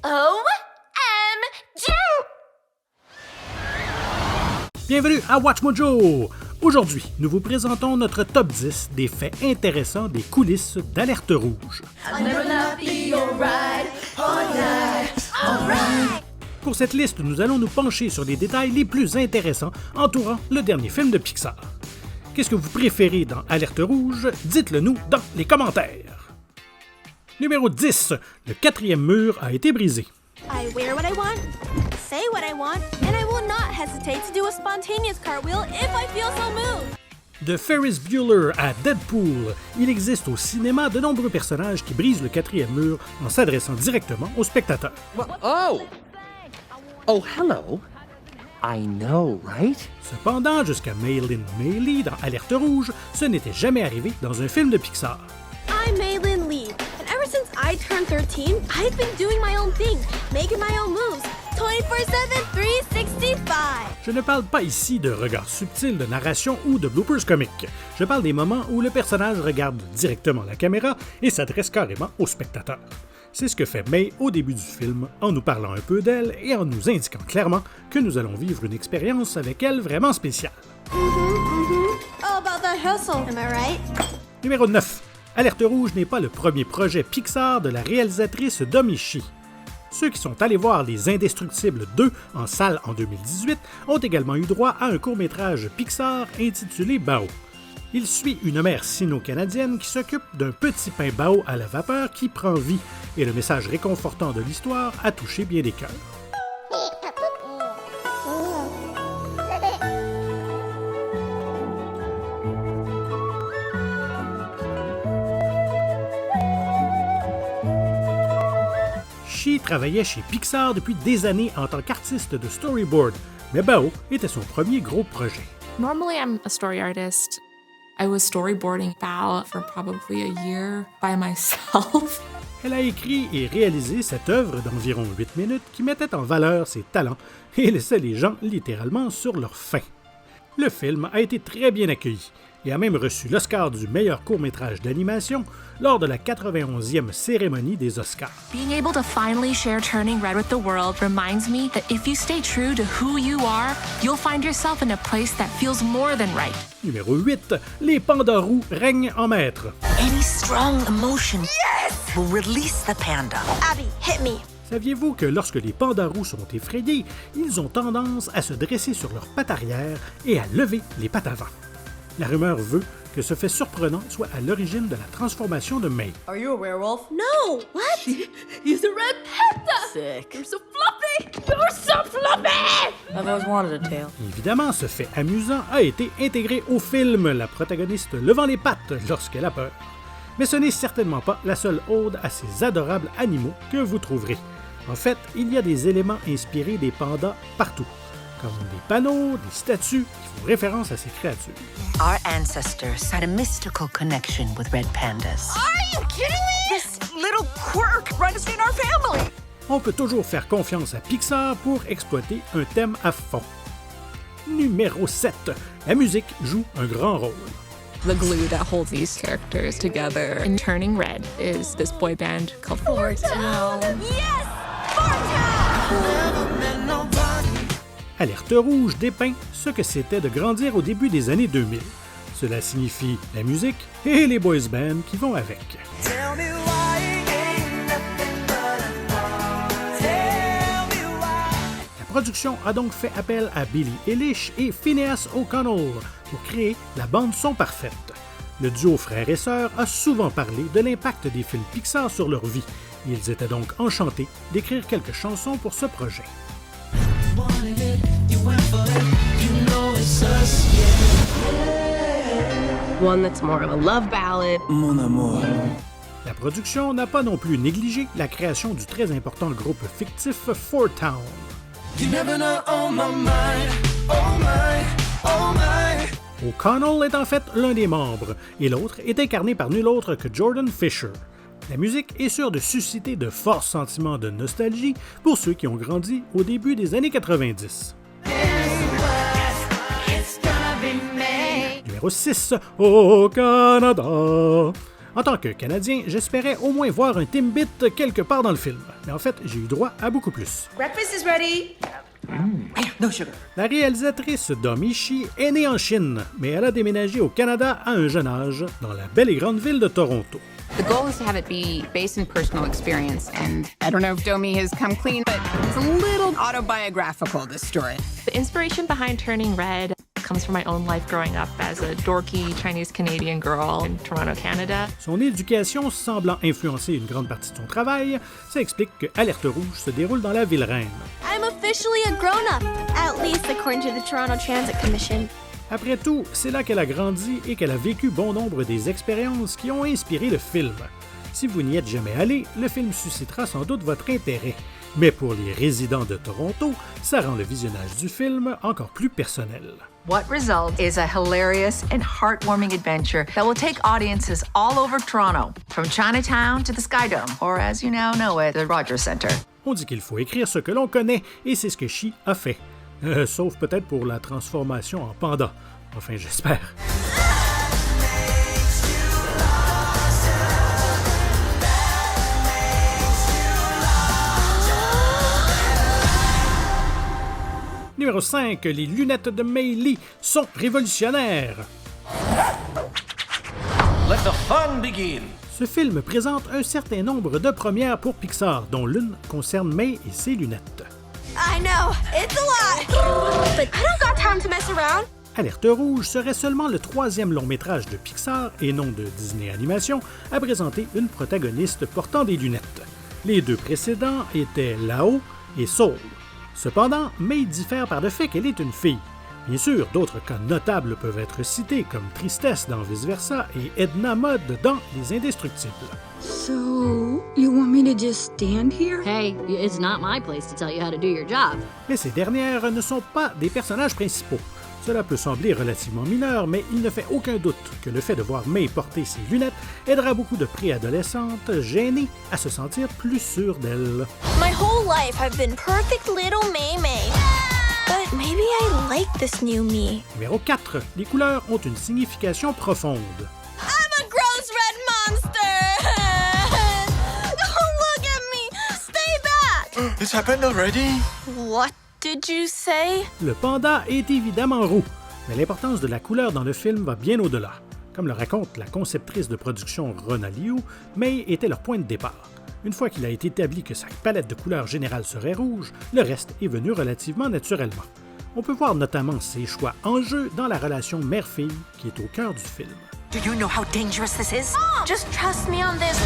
OMG! Bienvenue à Watch Mojo! Aujourd'hui, nous vous présentons notre top 10 des faits intéressants des coulisses d'Alerte Rouge. Pour cette liste, nous allons nous pencher sur les détails les plus intéressants entourant le dernier film de Pixar. Qu'est-ce que vous préférez dans Alerte Rouge? Dites-le nous dans les commentaires. Numéro 10. Le quatrième mur a été brisé. I wear what I want, say what I want, and I will not hesitate to do a spontaneous cartwheel if I feel so moved. De Ferris Bueller à Deadpool, il existe au cinéma de nombreux personnages qui brisent le quatrième mur en s'adressant directement aux spectateurs. Oh, hello. I know, right? Cependant, jusqu'à Maylin Mealy dans Alerte Rouge, ce n'était jamais arrivé dans un film de Pixar. I'm Maylin Lee, and ever since I turned 13, I've been doing my own thing, making my own moves, 24/7, 365. Je ne parle pas ici de regards subtils de narration ou de bloopers comiques. Je parle des moments où le personnage regarde directement la caméra et s'adresse carrément au spectateur. C'est ce que fait May au début du film, en nous parlant un peu d'elle et en nous indiquant clairement que nous allons vivre une expérience avec elle vraiment spéciale. All about that hustle, am I right? Numéro 9. Alerte Rouge n'est pas le premier projet Pixar de la réalisatrice Domichi. Ceux qui sont allés voir Les Indestructibles 2 en salle en 2018 ont également eu droit à un court-métrage Pixar intitulé Bao. Il suit une mère sino-canadienne qui s'occupe d'un petit pain bao à la vapeur qui prend vie, et le message réconfortant de l'histoire a touché bien des cœurs. Shi travaillait chez Pixar depuis des années en tant qu'artiste de storyboard, mais Bao était son premier gros projet. Normally, I'm a story artist. I was storyboarding Bao for probably a year by myself. Elle a écrit et réalisé cette œuvre d'environ 8 minutes qui mettait en valeur ses talents et laissait les gens littéralement sur leur faim. Le film a été très bien accueilli et a même reçu l'Oscar du meilleur court-métrage d'animation lors de la 91e cérémonie des Oscars. Being able to finally share Turning Red with the world reminds me that if you stay true to who you are, you'll find yourself in a place that feels more than right. Numéro 8. Les pandas roux règnent en maître. Any strong emotion will release the panda. Abby, hit me. Saviez-vous que lorsque les pandas roux sont effrayés, ils ont tendance à se dresser sur leurs pattes arrière et à lever les pattes avant? La rumeur veut que ce fait surprenant soit à l'origine de la transformation de May. Are you a werewolf? No, what? He's a red panda! Sick. You're so fluffy! You're so fluffy! I've always wanted a tail. Évidemment, ce fait amusant a été intégré au film, la protagoniste levant les pattes lorsqu'elle a peur. Mais ce n'est certainement pas la seule ode à ces adorables animaux que vous trouverez. En fait, il y a des éléments inspirés des pandas partout, comme des panneaux, des statues qui font référence à ces créatures. Our ancestors had a mystical connection with red pandas. Are you kidding me? This little quirk runs in our family. On peut toujours faire confiance à Pixar pour exploiter un thème à fond. Numéro 7. La musique joue un grand rôle. The glue that holds these characters together in Turning Red is this boy band called Four Town. Yes! Fortown! Alerte Rouge dépeint ce que c'était de grandir au début des années 2000. Cela signifie la musique et les boys bands qui vont avec. La production a donc fait appel à Billie Eilish et Phineas O'Connell pour créer la bande-son parfaite. Le duo frère et sœur a souvent parlé de l'impact des films Pixar sur leur vie. Ils étaient donc enchantés d'écrire quelques chansons pour ce projet. One that's more of a love ballad. Mon amour. La production n'a pas non plus négligé la création du très important groupe fictif Four Town. O'Connell est en fait l'un des membres, et l'autre est incarné par nul autre que Jordan Fisher. La musique est sûre de susciter de forts sentiments de nostalgie pour ceux qui ont grandi au début des années 90. Numéro 6, au Canada. En tant que Canadien, j'espérais au moins voir un Timbit quelque part dans le film, mais en fait, j'ai eu droit à beaucoup plus. Breakfast is ready. No sugar. La réalisatrice Dom Ishii est née en Chine, mais elle a déménagé au Canada à un jeune âge, dans la belle et grande ville de Toronto. The goal is to have it be based in personal experience, and I don't know if Domi has come clean, but it's a little autobiographical, this story. The inspiration behind Turning Red comes from my own life growing up as a dorky Chinese-Canadian girl in Toronto, Canada. Son éducation semblant influencer une grande partie de son travail, ça explique que Alerte Rouge se déroule dans la ville reine. I'm officially a grown-up, at least according to the Toronto Transit Commission. Après tout, c'est là qu'elle a grandi et qu'elle a vécu bon nombre des expériences qui ont inspiré le film. Si vous n'y êtes jamais allé, le film suscitera sans doute votre intérêt. Mais pour les résidents de Toronto, ça rend le visionnage du film encore plus personnel. What results is a hilarious and heartwarming adventure that will take audiences all over Toronto, from Chinatown to the Skydome, or as you now know it, the Rogers Centre. On dit qu'il faut écrire ce que l'on connaît, et c'est ce que Shi a fait. Sauf peut-être pour la transformation en panda. Enfin, j'espère. Numéro 5, les lunettes de Mei Lee sont révolutionnaires. Let the fun begin. Ce film présente un certain nombre de premières pour Pixar, dont l'une concerne Mei et ses lunettes. I know, it's a lot, but I don't got time to mess around. Alerte Rouge serait seulement le 3e long-métrage de Pixar, et non de Disney Animation, à présenter une protagoniste portant des lunettes. Les deux précédents étaient Lao et Soul. Cependant, Mei diffère par le fait qu'elle est une fille. Bien sûr, d'autres cas notables peuvent être cités, comme Tristesse dans Vice Versa et Edna Mode dans Les Indestructibles. So, you want me to just stand here? Hey, it's not my place to tell you how to do your job. Mais ces dernières ne sont pas des personnages principaux. Cela peut sembler relativement mineur, mais il ne fait aucun doute que le fait de voir Mei porter ses lunettes aidera beaucoup de préadolescentes gênées à se sentir plus sûres d'elles. My whole life I've been perfect little Mei. But maybe I like this new me. Numéro 4. Les couleurs ont une signification profonde. I'm a gross red monster! Don't look at me! Stay back! This happened already? What did you say? Le panda est évidemment roux, mais l'importance de la couleur dans le film va bien au-delà. Comme le raconte la conceptrice de production Rona Liu, Mei était leur point de départ. Une fois qu'il a été établi que sa palette de couleurs générale serait rouge, le reste est venu relativement naturellement. On peut voir notamment ses choix en jeu dans la relation mère-fille qui est au cœur du film. Do you know how dangerous this is? Mom, just trust me on this.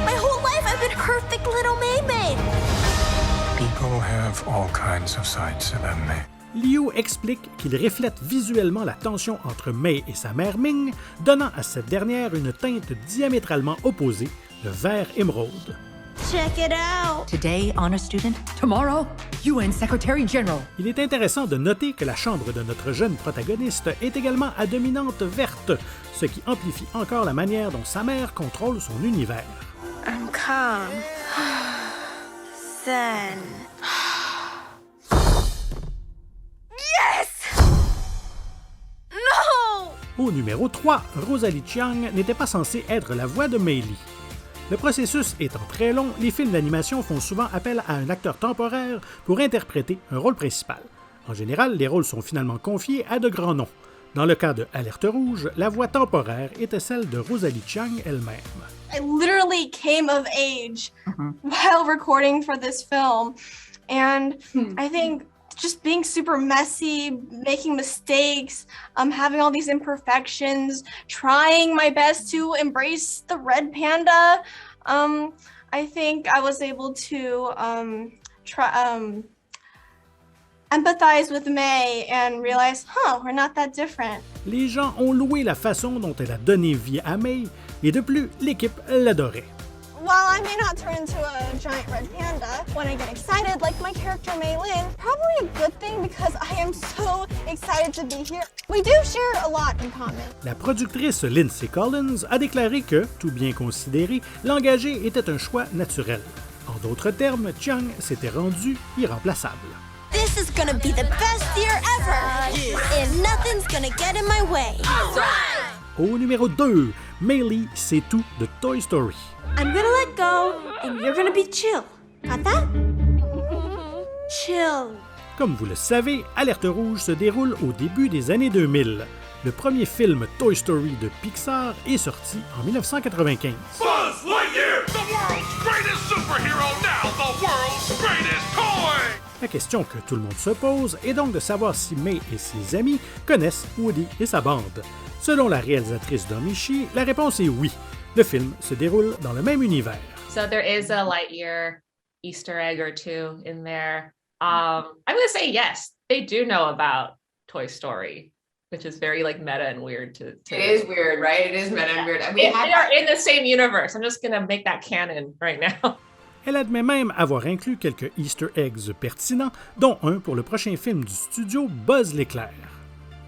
My whole life I've been perfect little Mei. People have all kinds of sides to them, Mei. Liu explique qu'il reflète visuellement la tension entre Mei et sa mère Ming, donnant à cette dernière une teinte diamétralement opposée, le vert émeraude. Check it out. Today, honor student. Tomorrow, UN Secretary General. Il est intéressant de noter que la chambre de notre jeune protagoniste est également à dominante verte, ce qui amplifie encore la manière dont sa mère contrôle son univers. I'm calm. Zen. Yes! No! Au numéro 3, Rosalie Chiang n'était pas censée être la voix de Mei Lee. Le processus étant très long, les films d'animation font souvent appel à un acteur temporaire pour interpréter un rôle principal. En général, les rôles sont finalement confiés à de grands noms. Dans le cas de Alerte Rouge, la voix temporaire était celle de Rosalie Chiang elle-même. I literally came of age while recording for this film. And I think just being super messy, making mistakes, having all these imperfections, trying my best to embrace the red panda, I think I was able to empathize with Mei and realize, we're not that different. Les gens ont loué la façon dont elle a donné vie à Mei, et de plus, l'équipe l'adorait. While I may not turn into a giant red panda, when I get excited, like my character Mei Lin, probably a good thing because I am so excited to be here. We do share a lot in common. La productrice Lindsay Collins a déclaré que, tout bien considéré, l'engagé était un choix naturel. En d'autres termes, Chiang s'était rendue irremplaçable. This is gonna be the best year ever! And nothing's gonna get in my way. Au numéro 2, Meili, c'est tout de Toy Story. I'm gonna let go, and you're gonna be chill. Got that? Chill. Comme vous le savez, Alerte Rouge se déroule au début des années 2000. Le premier film Toy Story de Pixar est sorti en 1995. Buzz Lightyear, the world's greatest superhero, now the world's greatest toy! La question que tout le monde se pose est donc de savoir si May et ses amis connaissent Woody et sa bande. Selon la réalisatrice Domichi, la réponse est oui. Le film se déroule dans le même univers. So there is a Lightyear Easter egg or two in there. I'm going to say yes. They do know about Toy Story, which is very like meta and weird to It is weird, right? It is meta and weird. They are in the same universe. I'm just going to make that canon right now. Elle admet même avoir inclus quelques Easter eggs pertinents, dont un pour le prochain film du studio Buzz l'éclair.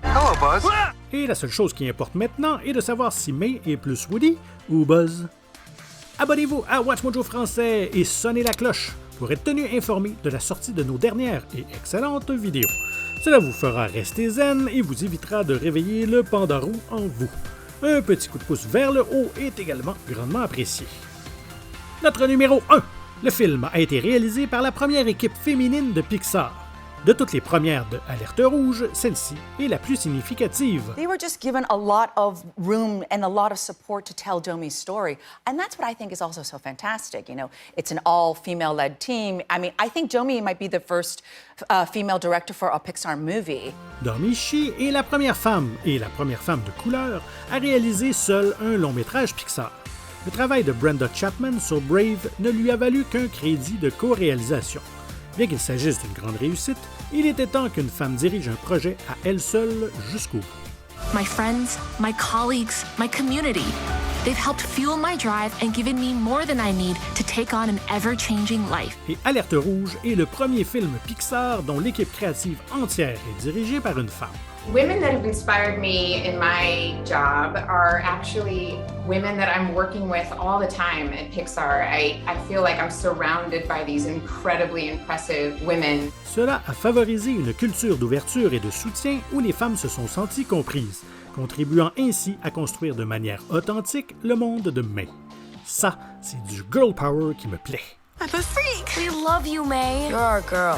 Hello, Buzz. Et la seule chose qui importe maintenant est de savoir si May est plus Woody ou Buzz. Abonnez-vous à Watch Mojo Français et sonnez la cloche pour être tenu informé de la sortie de nos dernières et excellentes vidéos. Cela vous fera rester zen et vous évitera de réveiller le panda roux en vous. Un petit coup de pouce vers le haut est également grandement apprécié. Notre numéro 1. Le film a été réalisé par la première équipe féminine de Pixar. De toutes les premières de Alerte Rouge, celle-ci est la plus significative. They were just given a lot of room and a lot of support to tell Domi's story. And that's what I think is also so fantastic. You know, it's an all-female-led team. I mean, I think Domi might be the first female director for a Pixar movie. Domichi est la première femme, et la première femme de couleur, à réaliser seule un long-métrage Pixar. Le travail de Brenda Chapman sur Brave ne lui a valu qu'un crédit de co-réalisation. Bien qu'il s'agisse d'une grande réussite, il était temps qu'une femme dirige un projet à elle seule jusqu'au bout. My friends, my colleagues, my community. They've helped fuel my drive and given me more than I need to take on an ever-changing life. Et Alerte Rouge est le premier film Pixar dont l'équipe créative entière est dirigée par une femme. Women that have inspired me in my job are actually women that I'm working with all the time at Pixar. I feel like I'm surrounded by these incredibly impressive women. Cela a favorisé une culture d'ouverture et de soutien où les femmes se sont senties comprises, contribuant ainsi à construire de manière authentique le monde de May. Ça, c'est du girl power qui me plaît. I'm a freak. We love you, May. You're our girl.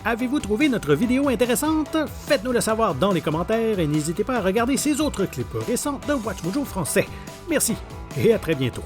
Avez-vous trouvé notre vidéo intéressante? Faites-nous le savoir dans les commentaires et n'hésitez pas à regarder ces autres clips récents de Watch Mojo Français. Merci et à très bientôt.